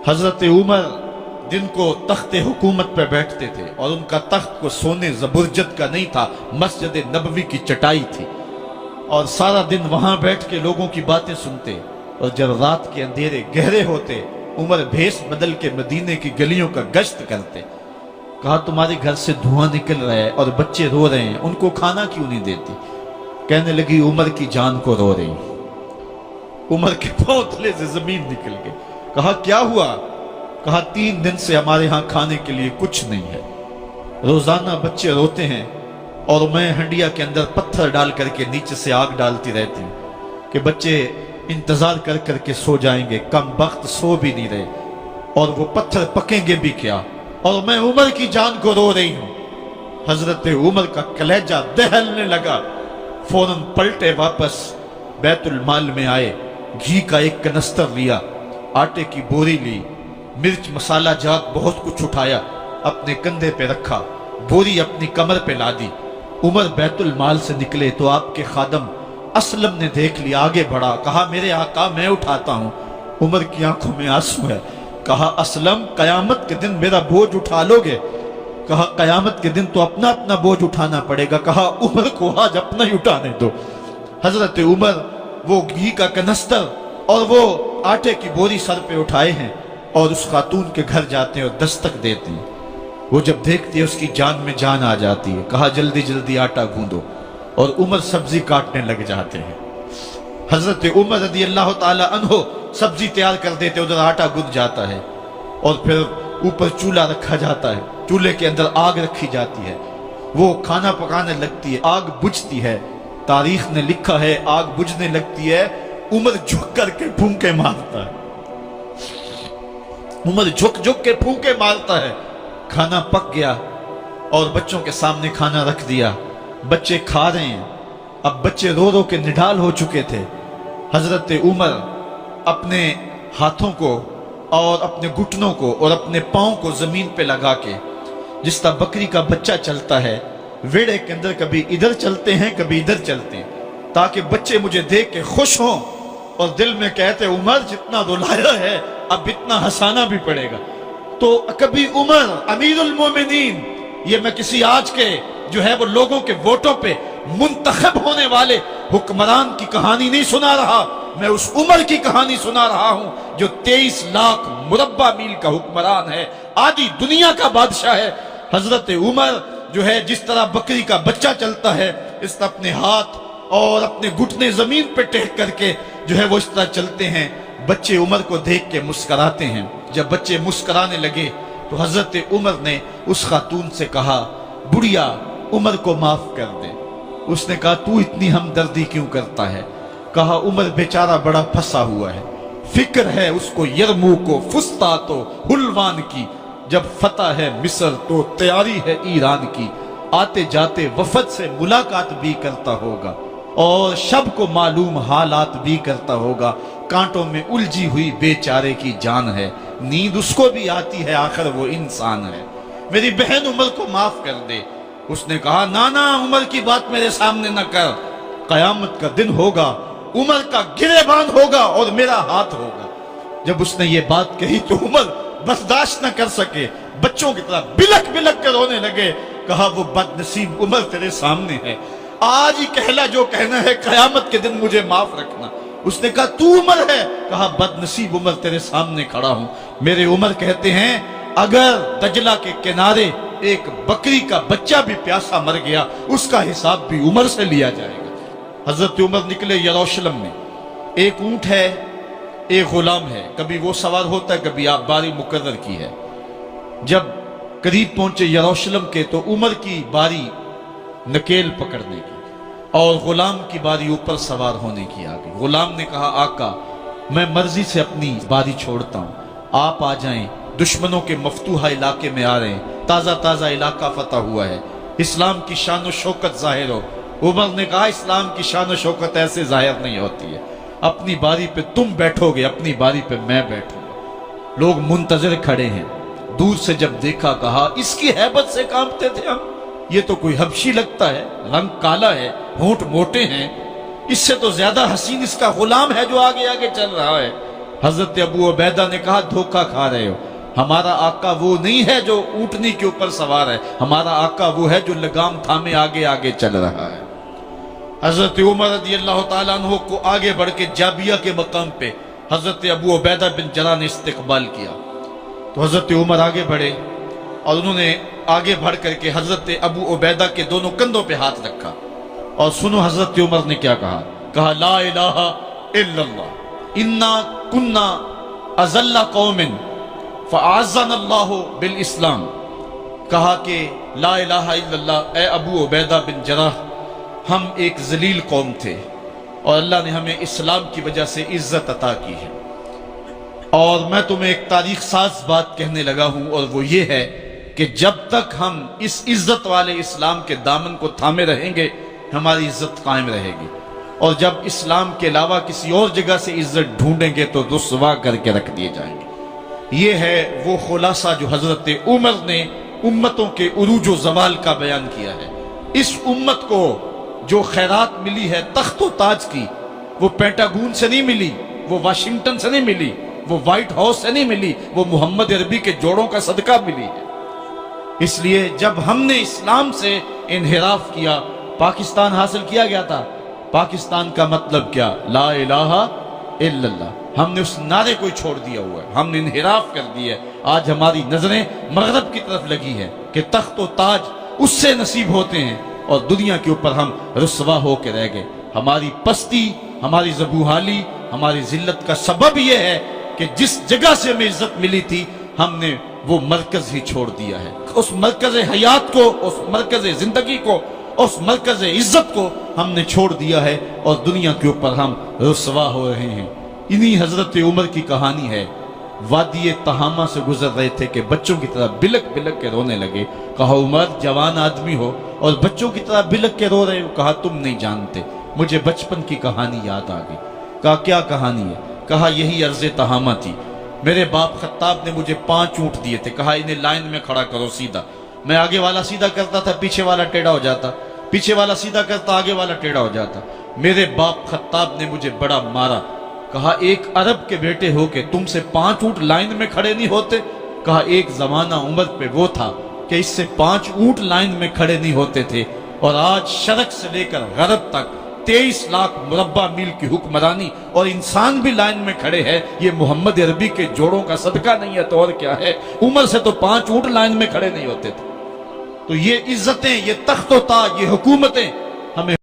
حضرت عمر दिन को तख्त हुकूमत पे बैठते थे और उनका तख्त को सोने जबरजद का नहीं था, मस्जिद नबवी की चटाई थी और सारा दिन वहां बैठ के लोगों की बातें सुनते। और जब रात के अंधेरे गहरे होते उमर भेष बदल के मदीने की गलियों का गश्त करते। कहा तुम्हारे घर से धुआं निकल रहा है और बच्चे रो रहे हैं, उनको खाना क्यों नहीं देती? कहने लगी उमर की जान को रो रही। उमर के पांव तले से जमीन निकल गई। कहा क्या हुआ? कहा 3 दिन से हमारे यहां खाने के लिए कुछ नहीं है, रोजाना बच्चे रोते हैं और मैं हंडिया के अंदर पत्थर डाल करके नीचे से आग डालती रहती हूं कि बच्चे इंतजार कर करके सो जाएंगे, कम वक्त सो भी नहीं रहे और वो पत्थर पकेंगे भी क्या, और मैं उमर की जान को रो रही हूं। हजरत उमर का कलेजा दहलने लगा। फौरन पलटे, वापस बैतुल माल में आए, घी का एक कनस्तर लिया, आटे की बोरी ली, मिर्च मसाला जात बहुत कुछ उठाया, अपने कंधे पे रखा, बोरी अपनी कमर पे लादी। उमर बैतुल माल से निकले तो आपके खादम असलम ने देख लिया, आगे बढ़ा, कहा मेरे आका मैं उठाता हूं। उमर की आंखों में आंसू है। कहा असलम कयामत के दिन मेरा बोझ उठा लोगे? कहा कयामत के दिन तो अपना अपना बोझ उठाना पड़ेगा। कहा उमर को आज अपना ही उठाने दो। हजरत उमर वो घी का कनस्तर और वो आटे की बोरी सर पे उठाए हैं और उस खातून के घर जाते हैं और दस्तक देते हैं। वो जब देखती है उसकी जान में जान आ जाती है। कहा जल्दी जल्दी आटा गूंदो, और उमर सब्जी काटने लग जाते हैं। हजरत उमर रज़ी अल्लाह ताला अन्हो सब्जी तैयार कर देते, उधर आटा गूंद जाता है और फिर ऊपर चूल्हा रखा जाता है, चूल्हे के अंदर आग रखी जाती है, वो खाना पकाने लगती है, आग बुझती है। तारीख ने लिखा है आग बुझने लगती है, उमर झुक करके फूंके मारता है। उमर झुक झुक के फूंके मारता है। खाना पक गया और बच्चों के सामने खाना रख दिया, बच्चे खा रहे हैं। अब बच्चे रो रो के निढाल हो चुके थे। हजरत उमर अपने हाथों को और अपने घुटनों को और अपने पांव को जमीन पे लगा के, जिस तरह बकरी का बच्चा चलता है वेड़े के अंदर, कभी इधर चलते हैं कभी इधर चलते हैं, ताकि बच्चे मुझे देख के खुश हों और दिल में कहते उमर जितना रुलाया है अब इतना हंसाना भी पड़ेगा। तो कभी उमर अमीरुल मोमिनीन, ये मैं किसी आज के जो है वो लोगों के वोटों पे मुंतखब होने वाले हुक्मरान की कहानी नहीं सुना रहा, मैं उस उमर की कहानी सुना रहा हूं जो 23 लाख मुरब्बा मील का हुक्मरान है, आधी दुनिया का बादशाह है। हजरत उमर जो है जिस तरह बकरी का बच्चा चलता है, इस तरह अपने हाथ और अपने घुटने जमीन पे टेक करके जो है वो इस तरह चलते हैं। बच्चे उमर को देख के मुस्कुराते हैं। जब बच्चे मुस्कुराने लगे तो हजरत उमर ने उस खातून से कहा बुढ़िया उमर को माफ कर दे। उसने कहा तू इतनी हमदर्दी क्यों करता है? कहा उमर बेचारा बड़ा फंसा हुआ है, फिक्र है उसको यरमूक को, फुस्तात हुलवान की, जब फतह है मिस्र तो तैयारी है ईरान की, आते जाते वफद से मुलाकात भी करता होगा और शब को मालूम हालात भी करता होगा, कांटों में उलझी हुई बेचारे की जान है, नींद उसको भी आती है, आखिर वो इंसान है, मेरी बहन उमर को माफ कर दे। उसने कहा नाना उमर की बात मेरे सामने न कर, कयामत का दिन होगा, उमर का गिरेबान होगा और मेरा हाथ होगा। जब उसने ये बात कही तो उमर बर्दाश्त न कर सके, बच्चों की तरह बिलक बिलक कर रोने लगे। कहा वो बदनसीब उमर तेरे सामने है, आज ही कहला जो कहना है, कयामत के दिन मुझे माफ रखना। उसने कहा तू उमर है? कहा बदनसीब उमर तेरे सामने खड़ा हूं। मेरे उमर कहते हैं अगर दजला के किनारे एक बकरी का बच्चा भी प्यासा मर गया उसका हिसाब भी उमर से लिया जाएगा। हजरत उमर निकले यरूशलेम में, एक ऊंट है एक गुलाम है, कभी वो सवार होता है कभी आप बारी मुकर्रर की है। जब करीब पहुंचे यरूशलेम के तो उमर की बारी नकेल पकड़ने की और गुलाम की बारी ऊपर सवार होने की आ गई। गुलाम ने कहा आका मैं मर्जी से अपनी बारी छोड़ता हूं, आप आ जाएं, दुश्मनों के मफतूहा इलाके में आ रहे हैं, ताजा ताजा इलाका फतह हुआ है, इस्लाम की शान व शौकत जाहिर हो। उमर ने कहा इस्लाम की शान व शौकत ऐसे जाहिर नहीं होती है, अपनी बारी पे तुम बैठोगे, अपनी बारी पे मैं बैठूंगा। लोग मुंतजर खड़े हैं, दूर से जब देखा कहा इसकी हैबत से कांपते थे हम, ये तो कोई हबशी लगता है, रंग काला है, होंठ मोटे हैं, इससे तो ज्यादा हसीन इसका गुलाम है जो आगे आगे चल रहा है। حضرت ابو عبیدہ نے کہا دھوکہ کھا رہے ہو، ہمارا آقا وہ نہیں ہے جو اونٹنی کے اوپر سوار ہے، ہمارا آقا وہ ہے جو لگام تھامے آگے آگے چل رہا ہے۔ حضرت عمر رضی اللہ تعالیٰ عنہ کو آگے بڑھ کے جابیہ کے مقام پہ حضرت ابو عبیدہ بن جراح نے استقبال کیا، تو حضرت عمر آگے بڑھے اور انہوں نے آگے بڑھ کر کے حضرت ابو عبیدہ کے دونوں کندھوں پہ ہاتھ رکھا، اور سنو حضرت عمر نے کیا کہا، کہا لا الہ الا اللہ انا کنا اذل قوم فاعزنا اللہ بالاسلام، کہا کہ لا الہ الا اللہ، اے ابو عبیدہ بن جراح، ہم ایک ذلیل قوم تھے اور اللہ نے ہمیں اسلام کی وجہ سے عزت عطا کی ہے۔ اور میں تمہیں ایک تاریخ ساز بات کہنے لگا ہوں، اور وہ یہ ہے کہ جب تک ہم اس عزت والے اسلام کے دامن کو تھامے رہیں گے ہماری عزت قائم رہے گی، اور جب اسلام کے علاوہ کسی اور جگہ سے عزت ڈھونڈیں گے تو رسوا کر کے رکھ دیے جائیں گے۔ یہ ہے وہ خلاصہ جو حضرت عمر نے امتوں کے عروج و زوال کا بیان کیا ہے۔ اس امت کو جو خیرات ملی ہے تخت و تاج کی، وہ پینٹاگون سے نہیں ملی، وہ واشنگٹن سے نہیں ملی، وہ وائٹ ہاؤس سے نہیں ملی، وہ محمد عربی کے جوڑوں کا صدقہ ملی ہے۔ اس لیے جب ہم نے اسلام سے انحراف کیا، پاکستان حاصل کیا گیا تھا، پاکستان کا مطلب کیا؟ لا الہ الا اللہ۔ ہم نے اس نعرے کو چھوڑ دیا ہوا ہے، ہم نے انحراف کر دیا ہے۔ آج ہماری نظریں مغرب کی طرف لگی ہے کہ تخت و تاج اس سے نصیب ہوتے ہیں، اور دنیا کے اوپر ہم رسوا ہو کے رہ گئے۔ ہماری پستی، ہماری زبوحالی، ہماری ذلت کا سبب یہ ہے کہ جس جگہ سے ہمیں عزت ملی تھی ہم نے وہ مرکز ہی چھوڑ دیا ہے۔ اس مرکز حیات کو، اس مرکز زندگی کو، اس مرکز عزت کو ہم نے چھوڑ دیا ہے، اور دنیا کے اوپر ہم رسوا ہو رہے ہیں۔ انہی حضرت عمر کی کہانی ہے۔ وادی تہامہ سے گزر رہے تھے کہ بچوں کی طرح بلک بلک کے رونے لگے۔ کہا عمر جوان آدمی ہو اور بچوں کی طرح بلک کے رو رہے ہو؟ کہا تم نہیں جانتے، مجھے بچپن کی کہانی یاد آ گئی۔ کہا کیا کہانی ہے؟ کہا یہی عرض تہامہ تھی، میرے باپ خطاب نے مجھے 5 اونٹ دیے تھے، کہا انہیں لائن میں کھڑا کرو سیدھا۔ میں آگے والا سیدھا کرتا تھا، پیچھے والا ٹیڑھا ہو جاتا، پیچھے والا سیدھا کرتا، آگے والا ٹیڑھا ہو جاتا۔ میرے باپ خطاب نے مجھے بڑا مارا۔ کہا ایک عرب کے بیٹے ہو کہ تم سے 5 اونٹ لائن میں کھڑے نہیں ہوتے؟ کہا ایک زمانہ عمر پہ وہ تھا کہ اس سے 5 اونٹ لائن میں کھڑے نہیں ہوتے تھے، اور آج شرق سے لے کر غرب تک 23 لاکھ مربع میل کی حکمرانی، اور انسان بھی لائن میں کھڑے ہیں۔ یہ محمد عربی کے جوڑوں کا صدقہ نہیں ہے تو اور کیا ہے؟ عمر سے تو 5 اونٹ لائن میں کھڑے نہیں ہوتے تھے۔ تو یہ عزتیں، یہ تخت و تاج، یہ حکومتیں ہمیں